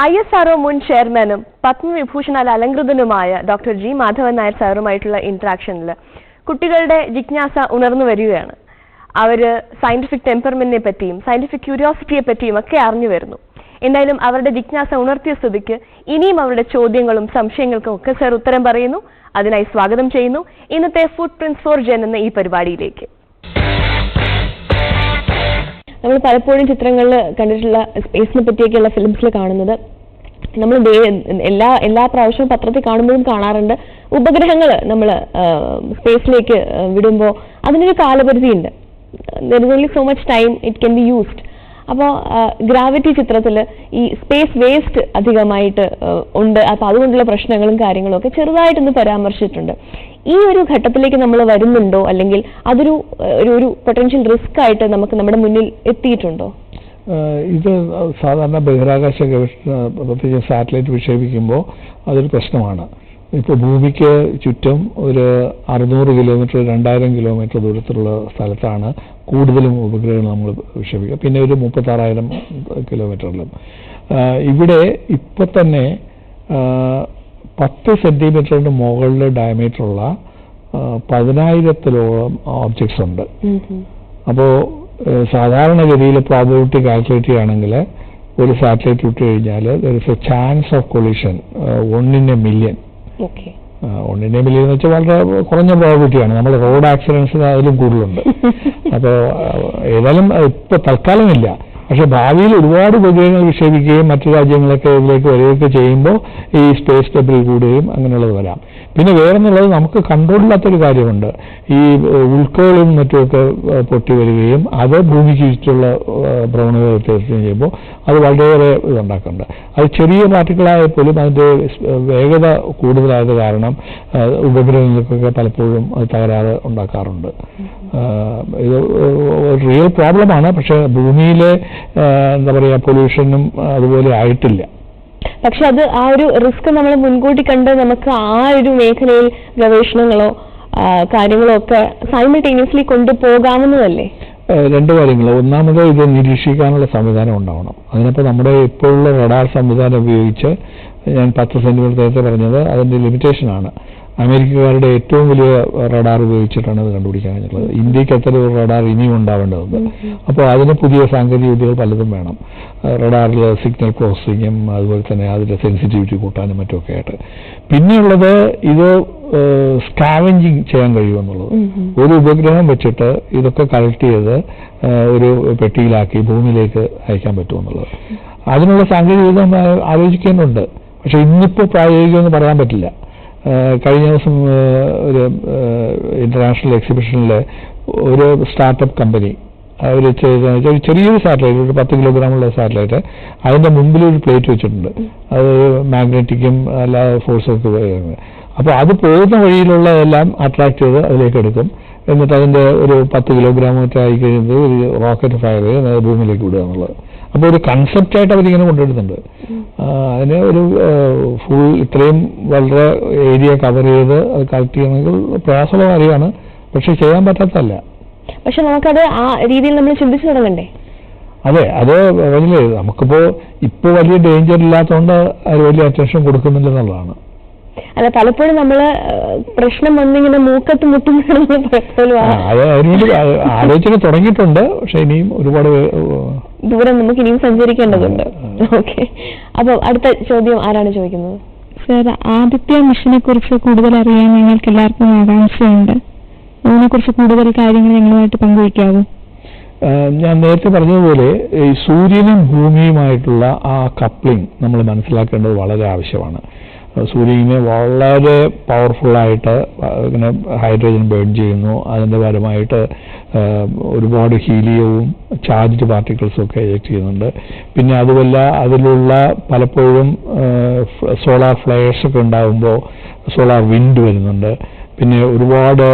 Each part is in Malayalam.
ISRO മുൻ ചെയർമാനും പത്മവിഭൂഷണാൽ അലങ്കൃതനുമായ ഡോക്ടർ ജി മാധവൻ നായർ സാറുമായിട്ടുള്ള ഇന്ററാക്ഷനിൽ കുട്ടികളുടെ ജിജ്ഞാസ ഉണർന്നു വരികയാണ്. അവര് സയന്റിഫിക് ടെമ്പർമെന്റിനെ പറ്റിയും സയന്റിഫിക് ക്യൂരിയോസിറ്റിയെ പറ്റിയും ഒക്കെ അറിഞ്ഞു വരുന്നു. എന്തായാലും അവരുടെ ജിജ്ഞാസ ഉണർത്തിയ സ്ഥിതിക്ക് ഇനിയും അവരുടെ ചോദ്യങ്ങളും സംശയങ്ങൾക്കും ഒക്കെ സർ ഉത്തരം പറയുന്നു. അതിനായി സ്വാഗതം ചെയ്യുന്നു ഇന്നത്തെ ഫുട് പ്രിന്റ്സ് ഫോർ ജെൻ എന്ന ഈ പരിപാടിയിലേക്ക്. നമ്മൾ പലപ്പോഴും ചിത്രങ്ങളിൽ കണ്ടിട്ടുള്ള സ്പേസിനെ പറ്റിയൊക്കെയുള്ള ഫിലിംസിൽ കാണുന്നത് നമ്മൾ എല്ലാ പ്രാവശ്യവും പത്രത്തിൽ കാണുമ്പോഴും കാണാറുണ്ട്. ഉപഗ്രഹങ്ങൾ നമ്മൾ സ്പേസിലേക്ക് വിടുമ്പോൾ അതിനൊരു കാലപരിധി ഉണ്ട്. there is only so much time it can be used. അപ്പോൾ ഗ്രാവിറ്റി ചിത്രത്തിൽ ഈ സ്പേസ് വേസ്റ്റ് അധികമായിട്ട് ഉണ്ട്. അപ്പോൾ അതുകൊണ്ടുള്ള പ്രശ്നങ്ങളും കാര്യങ്ങളും ഒക്കെ ചെറുതായിട്ടൊന്ന് പരാമർശിച്ചിട്ടുണ്ട്. ഈ ഒരു ഘട്ടത്തിലേക്ക് നമ്മൾ വരുന്നുണ്ടോ, അല്ലെങ്കിൽ അതൊരു ഒരു പൊട്ടൻഷ്യൽ റിസ്ക് ആയിട്ട് നമുക്ക് നമ്മുടെ മുന്നിൽ എത്തിയിട്ടുണ്ടോ? ഇത് സാധാരണ ബഹിരാകാശ ഗവേഷണ പ്രത്യേകിച്ച് സാറ്റലൈറ്റ് വിക്ഷേപിക്കുമ്പോൾ അതൊരു പ്രശ്നമാണ്. ഇപ്പോൾ ഭൂമിക്ക് ചുറ്റും ഒരു 600 കിലോമീറ്റർ 2000 കിലോമീറ്റർ ദൂരത്തിലുള്ള സ്ഥലത്താണ് കൂടുതലും ഉപഗ്രഹങ്ങൾ നമ്മൾ വിക്ഷേപിക്കുക. പിന്നെ ഒരു 36,000 കിലോമീറ്ററിലും. ഇവിടെ ഇപ്പോൾ തന്നെ 10 സെന്റിമീറ്ററിന് മുകളിൽ ഡയമീറ്ററുള്ള 10,000-ത്തിലോളം ഓബ്ജക്ട്സ് ഉണ്ട്. അപ്പോൾ സാധാരണഗതിയിൽ പ്രോബബിലിറ്റി കാൽക്കുലേറ്റ് ചെയ്യുകയാണെങ്കിൽ ഒരു സാറ്റലൈറ്റ് വിട്ട് കഴിഞ്ഞാൽ there is a chance of collision 1 in a million. 1 in a million എന്ന് വെച്ചാൽ വളരെ കുറഞ്ഞ പ്രോബബിലിറ്റിയാണ്. നമ്മൾ റോഡ് ആക്സിഡൻസിന് അതിലും കൂടുതലുണ്ട്. അപ്പോൾ ഏതായാലും ഇപ്പോൾ തൽക്കാലമില്ല. പക്ഷെ ഭാവിയിൽ ഒരുപാട് ഉപഗ്രഹങ്ങൾ വിക്ഷേപിക്കുകയും മറ്റു രാജ്യങ്ങളൊക്കെ ഇതിലേക്ക് വരികയൊക്കെ ചെയ്യുമ്പോൾ ഈ സ്പേസ് ടെബിൾ കൂടുകയും അങ്ങനെയുള്ളത് വരാം. പിന്നെ വേറെന്നുള്ളത് നമുക്ക് കൺട്രോളില്ലാത്തൊരു കാര്യമുണ്ട്. ഈ ഉൾക്കോളും മറ്റുമൊക്കെ പൊട്ടി വരികയും അത് ഭൂമിക്ക് ചുറ്റുള്ള ഭ്രമണത വ്യത്യാസം ചെയ്യുമ്പോൾ അത് വളരെയേറെ ഇതുണ്ടാക്കുന്നുണ്ട്. അത് ചെറിയ പാർട്ടിക്കിളായ പോലും അതിൻ്റെ വേഗത കൂടുതലായത് കാരണം ഉപഗ്രഹങ്ങൾക്കൊക്കെ പലപ്പോഴും അത് തകരാറ് ഉണ്ടാക്കാറുണ്ട്. ഇത് റിയൽ പ്രോബ്ലമാണ്. പക്ഷെ ഭൂമിയിലെ എന്താ പറയുക പൊല്യൂഷനും അതുപോലെ ആയിട്ടില്ല. പക്ഷെ അത് ആ ഒരു റിസ്ക് നമ്മൾ മുൻകൂട്ടി കണ്ട് നമുക്ക് ആ ഒരു മേഖലയിൽ ഗവേഷണങ്ങളോ കാര്യങ്ങളോ ഒക്കെ സൈമിൾട്ടേനിയസ്ലി കൊണ്ടുപോകാവുന്നതല്ലേ? രണ്ട് കാര്യങ്ങൾ. ഒന്നാമത് ഇത് നിരീക്ഷിക്കാനുള്ള സംവിധാനം ഉണ്ടാവണം. അതിനിപ്പോൾ നമ്മുടെ ഇപ്പോഴുള്ള റഡാർ സംവിധാനം ഉപയോഗിച്ച് ഞാൻ 10 സെന്റിമീറ്റർ നേരത്തെ പറഞ്ഞത് അതിൻ്റെ ലിമിറ്റേഷനാണ്. അമേരിക്കക്കാരുടെ ഏറ്റവും വലിയ റഡാർ ഉപയോഗിച്ചിട്ടാണ് അത് കണ്ടുപിടിക്കാൻ കഴിഞ്ഞിട്ടുള്ളത്. ഇന്ത്യക്ക് അത്തരം ഒരു റഡാർ ഇനിയും ഉണ്ടാവേണ്ടതുണ്ട്. അപ്പോൾ അതിന് പുതിയ സാങ്കേതിക വിദ്യകൾ പലതും വേണം. റഡാറിൽ സിഗ്നൽ പ്രോസസ്സിങ്ങും അതുപോലെ തന്നെ അതിൻ്റെ സെൻസിറ്റിവിറ്റി കൂട്ടാനും മറ്റുമൊക്കെ ആയിട്ട്. പിന്നെയുള്ളത് ഇത് സ്കാവെഞ്ചിങ് ചെയ്യാൻ കഴിയുമെന്നുള്ളത്. ഒരു ഉപഗ്രഹം വെച്ചിട്ട് ഇതൊക്കെ കളക്ട് ചെയ്ത് ഒരു പെട്ടിയിലാക്കി ഭൂമിയിലേക്ക് അയക്കാൻ പറ്റുമെന്നുള്ളത്. അതിനുള്ള സാങ്കേതിക വിദ്യ ആലോചിക്കേണ്ടതുണ്ട്. പക്ഷെ ഇന്നിപ്പോൾ പ്രായോഗികമെന്ന് പറയാൻ പറ്റില്ല. കഴിഞ്ഞ ദിവസം ഒരു ഇന്റർനാഷണൽ എക്സിബിഷനിൽ ഒരു സ്റ്റാർട്ടപ്പ് കമ്പനി അവർ ചെയ്ത ഒരു ചെറിയൊരു സാറ്റലൈറ്റ്, ഒരു 10 കിലോഗ്രാമുള്ള സാറ്റലൈറ്റ്, അതിൻ്റെ മുമ്പിൽ ഒരു പ്ലേറ്റ് വെച്ചിട്ടുണ്ട്. അത് മാഗ്നറ്റിക്കും അല്ലാതെ ഫോഴ്സൊക്കെ ഉപയോഗിക്കുന്നത്. അപ്പോൾ അത് പോകുന്ന വഴിയിലുള്ളതെല്ലാം അട്രാക്ട് ചെയ്ത് അതിലേക്ക് എടുക്കും. എന്നിട്ട് അതിൻ്റെ ഒരു 10 കിലോഗ്രാം മറ്റോ ആയി കഴിയുന്നത് ഒരു റോക്കറ്റ് ഫയർ ചെയ്ത് ഭൂമിയിലേക്ക് വിടുക എന്നുള്ളത്. അപ്പോൾ ഒരു കൺസെപ്റ്റായിട്ട് അവരിങ്ങനെ കൊണ്ടുവരുന്നുണ്ട്. അതിന് ഒരു ഫുൾ ഇത്രയും വളരെ ഏരിയ കവർ ചെയ്ത് അത് കളക്ട് ചെയ്യണമെങ്കിൽ പ്രയാസമുള്ള കാര്യമാണ്. പക്ഷെ ചെയ്യാൻ പറ്റാത്തതല്ല. പക്ഷെ നമുക്കത് ആ രീതിയിൽ നമ്മൾ ചിന്തിച്ചു തുടങ്ങണ്ടേ? അതെ, അത് വലിയ നമുക്കിപ്പോൾ ഇപ്പോൾ വലിയ ഡേഞ്ചർ ഇല്ലാത്തതുകൊണ്ട് അത് വലിയ അറ്റൻഷൻ കൊടുക്കുന്നില്ലെന്നുള്ളതാണ്. അല്ല, പലപ്പോഴും നമ്മള് പ്രശ്നം വന്നിങ്ങനെ മൂക്കത്ത് മുട്ടുന്ന അതിനുവേണ്ടി ആലോചന തുടങ്ങിയിട്ടുണ്ട്. പക്ഷെ ഇനിയും ഒരുപാട് ദൂരം നമുക്ക് ഇനിയും സഞ്ചരിക്കേണ്ടതുണ്ട്. ഓക്കെ, അപ്പൊ അടുത്ത ചോദ്യം ആരാണ് ചോദിക്കുന്നത്? സർ, ആദിത്യ മിഷനെ കുറിച്ച് കൂടുതൽ അറിയാൻ ഞങ്ങൾക്ക് എല്ലാവർക്കും ആകാംക്ഷയുണ്ട്. അതിനെക്കുറിച്ച് കൂടുതൽ കാര്യങ്ങൾ ഞങ്ങളുമായിട്ട് പങ്കുവയ്ക്കാവൂ? ഞാൻ നേരത്തെ പറഞ്ഞതുപോലെ ഈ സൂര്യനും ഭൂമിയുമായിട്ടുള്ള ആ കപ്ലിംഗ് നമ്മൾ മനസ്സിലാക്കേണ്ടത് വളരെ ആവശ്യമാണ്. സൂര്യനെ വളരെ പവർഫുള്ളായിട്ട് ഇങ്ങനെ ഹൈഡ്രജൻ ബേൺ ചെയ്യുന്നു. അതിൻ്റെ പരമായിട്ട് ഒരുപാട് ഹീലിയവും ചാർജ്ഡ് പാർട്ടിക്കിൾസും ഒക്കെ എജക്ട് ചെയ്യുന്നുണ്ട്. പിന്നെ അതുമല്ല അതിലുള്ള പലപ്പോഴും സോളാർ ഫ്ലെയർസ് ഒക്കെ ഉണ്ടാകുമ്പോൾ സോളാർ വിൻഡ് വരുന്നുണ്ട്. പിന്നെ ഒരുപാട്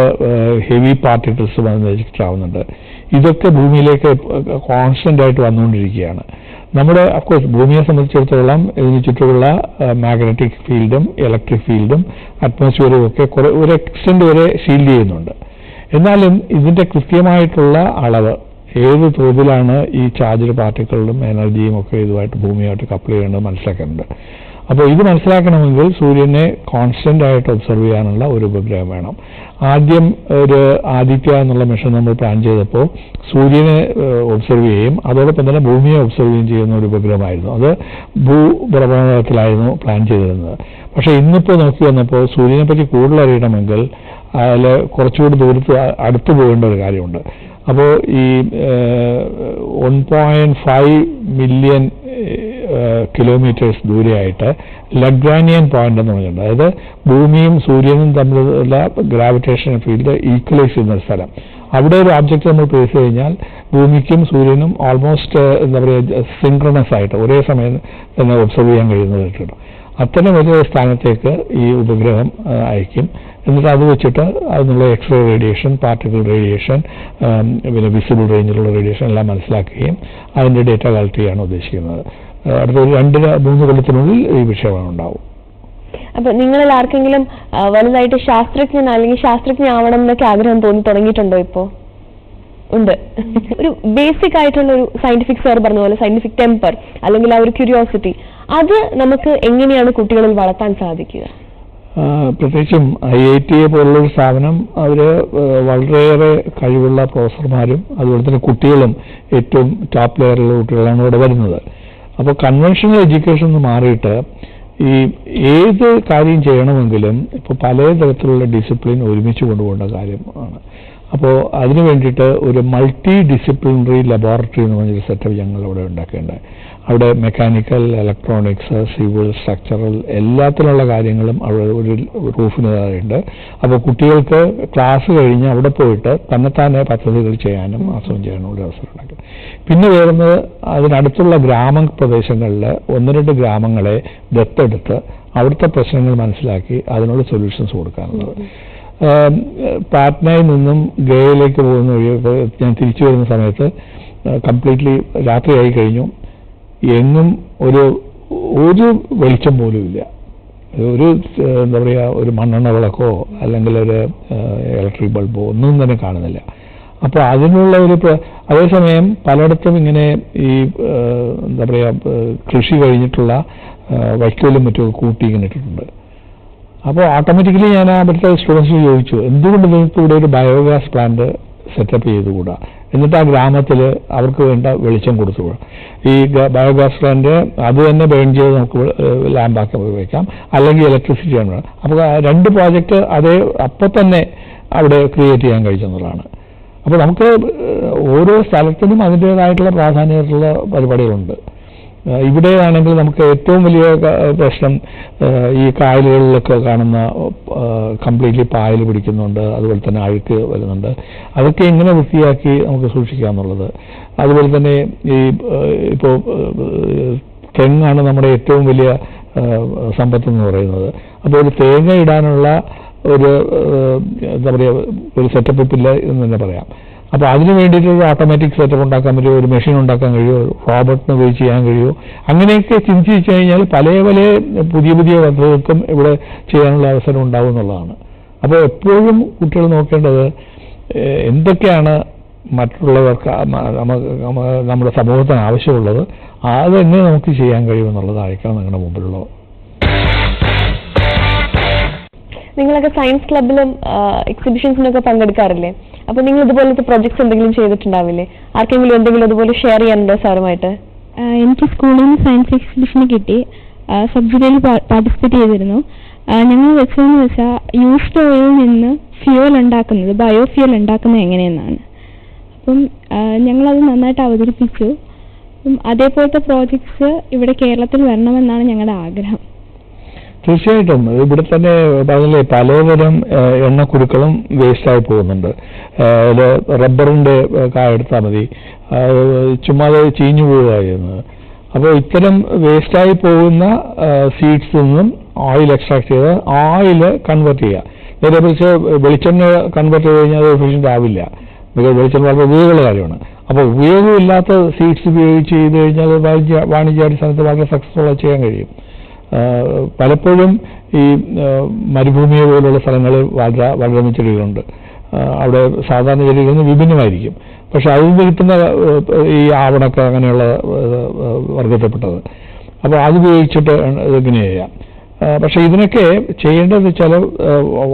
ഹെവി പാർട്ടിക്കിൾസ് വന്ന് എജക്ട് ആവുന്നുണ്ട്. ഇതൊക്കെ ഭൂമിയിലേക്ക് കോൺസ്റ്റന്റ് ആയിട്ട് വന്നുകൊണ്ടിരിക്കുകയാണ്. നമ്മുടെ അഫ്കോഴ്സ് ഭൂമിയെ സംബന്ധിച്ചിടത്തോളം ഇതിന് ചുറ്റുമുള്ള മാഗ്നറ്റിക് ഫീൽഡും ഇലക്ട്രിക് ഫീൽഡും അറ്റ്മോസ്ഫിയറും ഒക്കെ ഒരു എക്സ്റ്റെൻഡ് വരെ ഷീൽഡ് ചെയ്യുന്നുണ്ട്. എന്നാലും ഇതിൻ്റെ കൃത്യമായിട്ടുള്ള അളവ് ഏത് തോതിലാണ് ഈ ചാർജ്ഡ് പാർട്ടിക്കിളും എനർജിയും ഒക്കെ ഇതുമായിട്ട് ഭൂമിയായിട്ട് കപ്പിൾ ചെയ്യേണ്ടത് മനസ്സിലാക്കേണ്ടത്. അപ്പോൾ ഇത് മനസ്സിലാക്കണമെങ്കിൽ സൂര്യനെ കോൺസ്റ്റന്റ് ആയിട്ട് ഒബ്സർവ് ചെയ്യാനുള്ള ഒരു ഉപഗ്രഹം വേണം. ആദ്യം ഒരു ആദിത്യ എന്നുള്ള മിഷൻ നമ്മൾ പ്ലാൻ ചെയ്തപ്പോൾ സൂര്യനെ ഒബ്സർവ് ചെയ്യും, അതോടൊപ്പം തന്നെ ഭൂമിയെ ഒബ്സർവ് ചെയ്യുന്ന ഒരു ഉപഗ്രഹമായിരുന്നു. അത് ഭൂഭ്രമണത്തിലായിരുന്നു പ്ലാൻ ചെയ്തിരുന്നത്. പക്ഷേ ഇന്നിപ്പോൾ നോക്കി വന്നപ്പോൾ സൂര്യനെ പറ്റി കൂടുതൽ അറിയണമെങ്കിൽ അതിൽ കുറച്ചുകൂടി ദൂരത്ത് അടുത്ത് പോകേണ്ട ഒരു കാര്യമുണ്ട്. അപ്പോൾ ഈ 1.5 മില്യൺ കിലോമീറ്റേഴ്സ് ദൂരെയായിട്ട് ലഗ്രാനിയൻ പോയിന്റ് എന്ന് പറഞ്ഞിട്ടുണ്ട്. അതായത് ഭൂമിയും സൂര്യനും തമ്മിലുള്ള ഗ്രാവിറ്റേഷൻ ഫീൽഡ് ഈക്വലൈസ് ചെയ്യുന്ന ഒരു സ്ഥലം. അവിടെ ഒരു ഓബ്ജക്റ്റ് നമ്മൾ പ്ലേസ് കഴിഞ്ഞാൽ ഭൂമിക്കും സൂര്യനും ഓൾമോസ്റ്റ് എന്താ പറയുക സിൻക്രണസ് ആയിട്ട് ഒരേ സമയം തന്നെ ഒബ്സർവ് ചെയ്യാൻ കഴിയുന്നതായിട്ടുണ്ട്. അത്തരം വലിയ സ്ഥാനത്തേക്ക് ഈ ഉപഗ്രഹം അയക്കും. എന്നിട്ട് അത് വെച്ചിട്ട് അതിനുള്ള എക്സ്റേ റേഡിയേഷൻ, പാർട്ടിക്കിൾ റേഡിയേഷൻ, പിന്നെ വിസിബിൾ റേഞ്ചിലുള്ള റേഡിയേഷൻ എല്ലാം മനസ്സിലാക്കുകയും അതിൻ്റെ ഡേറ്റ കളക്ട് ചെയ്യാണ് ഉദ്ദേശിക്കുന്നത്. അടുത്തൊരു 2-3 കൊല്ലത്തിനുള്ളിൽ ഈ വിഷയമാണ് ഉണ്ടാവും. അപ്പൊ നിങ്ങളിൽ ആർക്കെങ്കിലും വലുതായിട്ട് ശാസ്ത്രജ്ഞൻ അല്ലെങ്കിൽ ശാസ്ത്രജ്ഞനാവണം എന്നൊക്കെ ആഗ്രഹം തോന്നി തുടങ്ങിയിട്ടുണ്ടോ? ഇപ്പോ ഉണ്ട്. ഒരു ബേസിക് ആയിട്ടുള്ള ഒരു സയന്റിഫിക് സാർ പറഞ്ഞ പോലെ സയന്റിഫിക് ടെമ്പർ അല്ലെങ്കിൽ ആ ഒരു ക്യൂരിയോസിറ്റി, അത് നമുക്ക് എങ്ങനെയാണ് കുട്ടികളിൽ വളർത്താൻ സാധിക്കുക? പ്രത്യേകിച്ചും IIT പോലുള്ളൊരു സ്ഥാപനം അവർ വളരെയേറെ കഴിവുള്ള പ്രൊഫസർമാരും അതുപോലെ തന്നെ കുട്ടികളും ഏറ്റവും ടോപ്പ് ലെയറിലുള്ള കുട്ടികളാണ് ഇവിടെ വരുന്നത്. അപ്പോൾ കൺവെൻഷണൽ എഡ്യൂക്കേഷൻ എന്ന് മാറിയിട്ട് ഈ ഏത് കാര്യം ചെയ്യണമെങ്കിലും ഇപ്പോൾ പല തരത്തിലുള്ള ഡിസിപ്ലിൻ ഒരുമിച്ച് കൊണ്ടുപോകേണ്ട കാര്യമാണ്. അപ്പോൾ അതിനു വേണ്ടിയിട്ട് ഒരു മൾട്ടി ഡിസിപ്ലിനറി ലബോറട്ടറി എന്ന് പറഞ്ഞൊരു സെറ്റപ്പ് ഞങ്ങൾ അവിടെ ഉണ്ടാക്കേണ്ടത്. അവിടെ മെക്കാനിക്കൽ, ഇലക്ട്രോണിക്സ്, സിവിൽ, സ്ട്രക്ചറൽ എല്ലാത്തിനുള്ള കാര്യങ്ങളും അവിടെ ഒരു റൂഫിന് താഴെയുണ്ട്. അപ്പോൾ കുട്ടികൾക്ക് ക്ലാസ് കഴിഞ്ഞ് അവിടെ പോയിട്ട് തന്നെത്താനെ പദ്ധതികൾ ചെയ്യാനും ആസ്വദം ചെയ്യാനും ഒരു അവസരം ഉണ്ടാക്കും. പിന്നെ വരുന്നത് അതിനടുത്തുള്ള ഗ്രാമപ്രദേശങ്ങളിൽ 1-2 ഗ്രാമങ്ങളെ ദത്തെടുത്ത് അവിടുത്തെ പ്രശ്നങ്ങൾ മനസ്സിലാക്കി അതിനുള്ള സൊല്യൂഷൻസ് കൊടുക്കാനുള്ളത്. പാറ്റ്നയിൽ നിന്നും ഗയയിലേക്ക് പോകുന്ന വഴി ഞാൻ തിരിച്ചു വരുന്ന സമയത്ത് കംപ്ലീറ്റ്ലി രാത്രിയായി കഴിഞ്ഞു. എങ്ങും ഒരു വെളിച്ചം പോലും ഇല്ല. ഒരു എന്താ പറയുക, ഒരു മണ്ണെണ്ണ വിളക്കോ അല്ലെങ്കിൽ ഒരു ഇലക്ട്രിക് ബൾബോ ഒന്നും തന്നെ കാണുന്നില്ല. അപ്പോൾ അതിനുള്ള അതേസമയം പലയിടത്തും ഇങ്ങനെ ഈ എന്താ പറയുക കൃഷി കഴിഞ്ഞിട്ടുള്ള വൈക്കോലും മറ്റും കൂട്ടി ഇങ്ങനെ ഇട്ടിട്ടുണ്ട്. അപ്പോൾ ഓട്ടോമാറ്റിക്കലി ഞാൻ അവിടുത്തെ സ്റ്റുഡൻസിന് ചോദിച്ചു, എന്തുകൊണ്ട് നിങ്ങൾക്ക് ഇവിടെ ഒരു ബയോഗ്യാസ് പ്ലാന്റ് സെറ്റപ്പ് ചെയ്തുകൂടാ, എന്നിട്ട് ആ ഗ്രാമത്തിൽ അവർക്ക് വേണ്ട വെളിച്ചം കൊടുത്തുകൂടാ. ഈ ബയോഗ്യാസ് പ്ലാന്റ് അത് തന്നെ ബേൺ ചെയ്ത് നമുക്ക് ലാമ്പാക്കി ഉപയോഗിക്കാം, അല്ലെങ്കിൽ ഇലക്ട്രിസിറ്റി ആണ്. അപ്പോൾ 2 പ്രോജക്റ്റ് അതേ അപ്പോൾ തന്നെ അവിടെ ക്രിയേറ്റ് ചെയ്യാൻ കഴിച്ചെന്നുള്ളതാണ്. അപ്പോൾ നമുക്ക് ഓരോ സ്ഥലത്തിനും അതിൻ്റേതായിട്ടുള്ള പ്രാധാന്യമായിട്ടുള്ള പരിപാടികളുണ്ട്. ഇവിടെയാണെങ്കിൽ നമുക്ക് ഏറ്റവും വലിയ പ്രശ്നം ഈ കായലുകളിലൊക്കെ കാണുന്ന കംപ്ലീറ്റ്ലി പായൽ പിടിക്കുന്നുണ്ട്, അതുപോലെ തന്നെ അഴുക്ക് വരുന്നുണ്ട്. അതൊക്കെ എങ്ങനെ വൃത്തിയാക്കി നമുക്ക് സൂക്ഷിക്കാമെന്നുള്ളത്. അതുപോലെ തന്നെ ഈ ഇപ്പോൾ തെങ്ങാണ് നമ്മുടെ ഏറ്റവും വലിയ സമ്പത്ത് എന്ന് പറയുന്നത്. അപ്പോൾ ഒരു തേങ്ങ ഇടാനുള്ള ഒരു എന്താ പറയുക ഒരു സെറ്റപ്പ് ഇല്ല എന്ന് തന്നെ പറയാം. അപ്പോൾ അതിന് വേണ്ടിയിട്ട് ഒരു ഓട്ടോമാറ്റിക് സെറ്റപ്പ് ഉണ്ടാക്കാൻ പറ്റുമോ, ഒരു മെഷീൻ ഉണ്ടാക്കാൻ കഴിയുമോ, റോബോട്ടിന് ഉപയോഗിച്ച് ചെയ്യാൻ കഴിയുമോ, അങ്ങനെയൊക്കെ ചിന്തിച്ചു കഴിഞ്ഞാൽ പല പുതിയ പദ്ധതികൾക്കും ഇവിടെ ചെയ്യാനുള്ള അവസരം ഉണ്ടാവും എന്നുള്ളതാണ്. അപ്പോൾ എപ്പോഴും കുട്ടികൾ നോക്കേണ്ടത് എന്തൊക്കെയാണ് മറ്റുള്ളവർക്ക് നമ്മുടെ സമൂഹത്തിന് ആവശ്യമുള്ളത്, അതെങ്ങനെ നമുക്ക് ചെയ്യാൻ കഴിയുമെന്നുള്ളതായിരിക്കണം നിങ്ങളുടെ മുമ്പിലുള്ളത്. നിങ്ങളൊക്കെ സയൻസ് ക്ലബിലും എക്സിബിഷൻസിനൊക്കെ പങ്കെടുക്കാറില്ലേ? അപ്പോൾ നിങ്ങൾ ഇതുപോലത്തെ പ്രോജക്ട്സ് എന്തെങ്കിലും ചെയ്തിട്ടുണ്ടാവില്ലേ? ആർക്കെങ്കിലും എന്തെങ്കിലും അതുപോലെ ഷെയർ ചെയ്യാനുണ്ടോ സാറുമായിട്ട്? എനിക്ക് സ്കൂളിൽ നിന്ന് സയൻസ് എക്സിബിഷന് കിട്ടി. സബ്ജിഡിയിൽ പാർട്ടിസിപ്പേറ്റ് ചെയ്തിരുന്നു. ഞങ്ങൾ വെച്ചതെന്ന് വെച്ചാൽ യൂസ്ഡ് ഓയിലിൽ നിന്ന് ഫ്യൂവൽ ഉണ്ടാക്കുന്നത്, ബയോഫ്യൂവൽ ഉണ്ടാക്കുന്നത് എങ്ങനെയെന്നാണ്. അപ്പം ഞങ്ങളത് നന്നായിട്ട് അവതരിപ്പിച്ചു. അതേപോലത്തെ പ്രോജക്ട്സ് ഇവിടെ കേരളത്തിൽ വരണമെന്നാണ് ഞങ്ങളുടെ ആഗ്രഹം. തീർച്ചയായിട്ടും ഇവിടെ തന്നെ പറഞ്ഞില്ലേ പലതരം എണ്ണക്കുരുക്കളും വേസ്റ്റായി പോകുന്നുണ്ട്. റബ്ബറിന്റെ കായ എടുത്താൽ മതി, ചുമ്മാതെ ചീഞ്ഞു പോവുകയായിരുന്നു. അപ്പോൾ ഇത്തരം വേസ്റ്റായി പോകുന്ന സീഡ്സിൽ നിന്നും ഓയിൽ എക്സ്ട്രാക്ട് ചെയ്ത് ഓയിൽ കൺവേർട്ട് ചെയ്യുക. നേരെ കുറിച്ച് വെളിച്ചെണ്ണ കൺവേർട്ട് ചെയ്ത് കഴിഞ്ഞാൽ അത് എഫിഷ്യൻ്റ് ആവില്ല. ബിക്കോസ് വെളിച്ചെണ്ണ വളരെ ഉപയോഗമുള്ള കാര്യമാണ്. അപ്പോൾ ഉപയോഗമില്ലാത്ത സീഡ്സ് ഉപയോഗിച്ച് ചെയ്ത് കഴിഞ്ഞാൽ വാണിജ്യാടിസ്ഥാനത്ത് വളരെ സക്സസ്ഫുൾ ചെയ്യാൻ കഴിയും. പലപ്പോഴും ഈ മരുഭൂമിയെ പോലുള്ള സ്ഥലങ്ങളിൽ വളരുന്ന ചെടികളുണ്ട്. അവിടെ സാധാരണ ജോലിയിൽ നിന്ന് വിഭിന്നമായിരിക്കും. പക്ഷെ അതിൽ നിന്ന് കിട്ടുന്ന ഈ ആവണക്ക അങ്ങനെയുള്ള വർഗത്തിൽപ്പെട്ടത്, അപ്പോൾ അത് ഉപയോഗിച്ചിട്ട് ഇതിങ്ങനെ ചെയ്യാം. പക്ഷെ ഇതിനൊക്കെ ചെയ്യേണ്ടതെന്ന് വെച്ചാൽ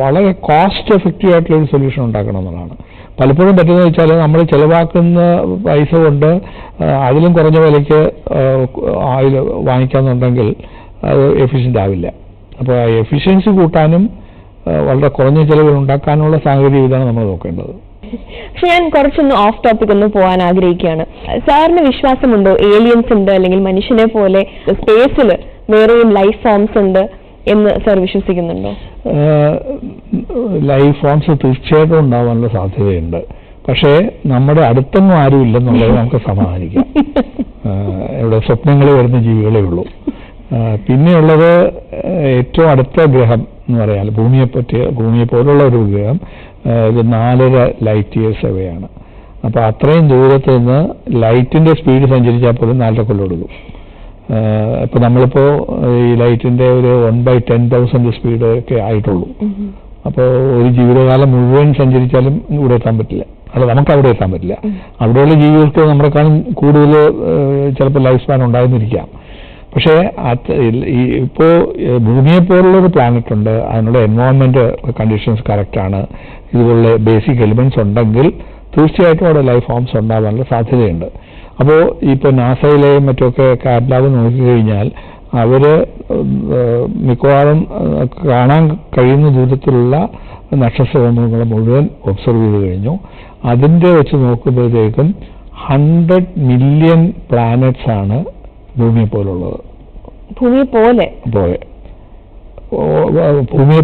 വളരെ കോസ്റ്റ് എഫക്റ്റീവ് ആയിട്ടുള്ള ഒരു സൊല്യൂഷൻ ഉണ്ടാക്കണം എന്നുള്ളതാണ്. പലപ്പോഴും പറ്റുന്നത് വെച്ചാൽ നമ്മൾ ചിലവാക്കുന്ന പൈസ കൊണ്ട് അതിലും കുറഞ്ഞ വിലയ്ക്ക് ഓയിൽ വാങ്ങിക്കാമെന്നുണ്ടെങ്കിൽ അത് എഫിഷ്യൻ്റ് ആവില്ല. അപ്പോൾ ആ എഫിഷ്യൻസി കൂട്ടാനും വളരെ കുറഞ്ഞ ചിലവുകൾ ഉണ്ടാക്കാനുള്ള സാങ്കേതിക വിദ്യയാണ് നമ്മൾ നോക്കേണ്ടത്. പക്ഷെ ഞാൻ കുറച്ചൊന്ന് ഓഫ് ടോപ്പിക് ഒന്ന് പോകാൻ ആഗ്രഹിക്കുകയാണ്. സാറിന് വിശ്വാസമുണ്ടോ ഏലിയൻസ് ഉണ്ട്, അല്ലെങ്കിൽ മനുഷ്യനെ പോലെ സ്പേസിൽ വേറെയും ലൈഫ് ഫോംസ് ഉണ്ട് എന്ന് സാർ വിശ്വസിക്കുന്നുണ്ടോ? ലൈഫ് ഫോംസ് തീർച്ചയായിട്ടും ഉണ്ടാവാനുള്ള സാധ്യതയുണ്ട്. പക്ഷേ നമ്മുടെ അടുത്തൊന്നും ആരും ഇല്ലെന്നുള്ളത് നമുക്ക് സമാധാനിക്കാം. ഇവിടെ സ്വപ്നങ്ങൾ വരുന്ന ജീവികളേ ഉള്ളൂ. പിന്നെയുള്ളത് ഏറ്റവും അടുത്ത ഗ്രഹം എന്ന് പറയാൻ ഭൂമിയെ പോലുള്ള ഒരു ഗ്രഹം ഇത് 4.5 ലൈറ്റ് ഇയേഴ്സ് അവയാണ്. അപ്പോൾ അത്രയും ദൂരത്ത് നിന്ന് ലൈറ്റിന്റെ സ്പീഡ് സഞ്ചരിച്ചാൽ പോലും 4.5 കൊല്ലം എടുക്കും. ഇപ്പൊ നമ്മളിപ്പോ ഈ ലൈറ്റിന്റെ ഒരു 1/10,000 സ്പീഡ് ഒക്കെ ആയിട്ടുള്ളൂ. അപ്പോൾ ഒരു ജീവിതകാലം മുഴുവൻ സഞ്ചരിച്ചാലും ഇവിടെ എത്താൻ പറ്റില്ല. അല്ല, നമുക്ക് അവിടെ എത്താൻ പറ്റില്ല. അവിടെയുള്ള ജീവികൾക്ക് നമ്മളെക്കാളും കൂടുതൽ ചിലപ്പോൾ ലൈഫ് സ്പാൻ ഉണ്ടായിരുന്നിരിക്കാം. പക്ഷേ ഇപ്പോൾ ഭൂമിയെ പോലുള്ളൊരു പ്ലാനറ്റ് ഉണ്ട്, അതിനുള്ള എൻവയോൺമെന്റ് കണ്ടീഷൻസ് കറക്റ്റാണ്, ഇതുപോലുള്ള ബേസിക് എലിമെന്റ്സ് ഉണ്ടെങ്കിൽ തീർച്ചയായിട്ടും അവിടെ ലൈഫ് ഫോംസ് ഉണ്ടാകാനുള്ള സാധ്യതയുണ്ട്. അപ്പോൾ ഇപ്പോൾ നാസയിലെയും മറ്റൊക്കെ കാറ്റ് ലാബ് നോക്കിക്കഴിഞ്ഞാൽ അവർ മിക്കവാറും കാണാൻ കഴിയുന്ന ദൂരത്തിലുള്ള നക്ഷത്രങ്ങൾ മുഴുവൻ ഒബ്സർവ് ചെയ്ത് കഴിഞ്ഞു. അതിൻ്റെ വെച്ച് നോക്കുമ്പോഴത്തേക്കും 100 മില്യൺ പ്ലാനറ്റ്സ് ആണ് ഭൂമിയെ പോലുള്ളത്. ഭൂമിയെ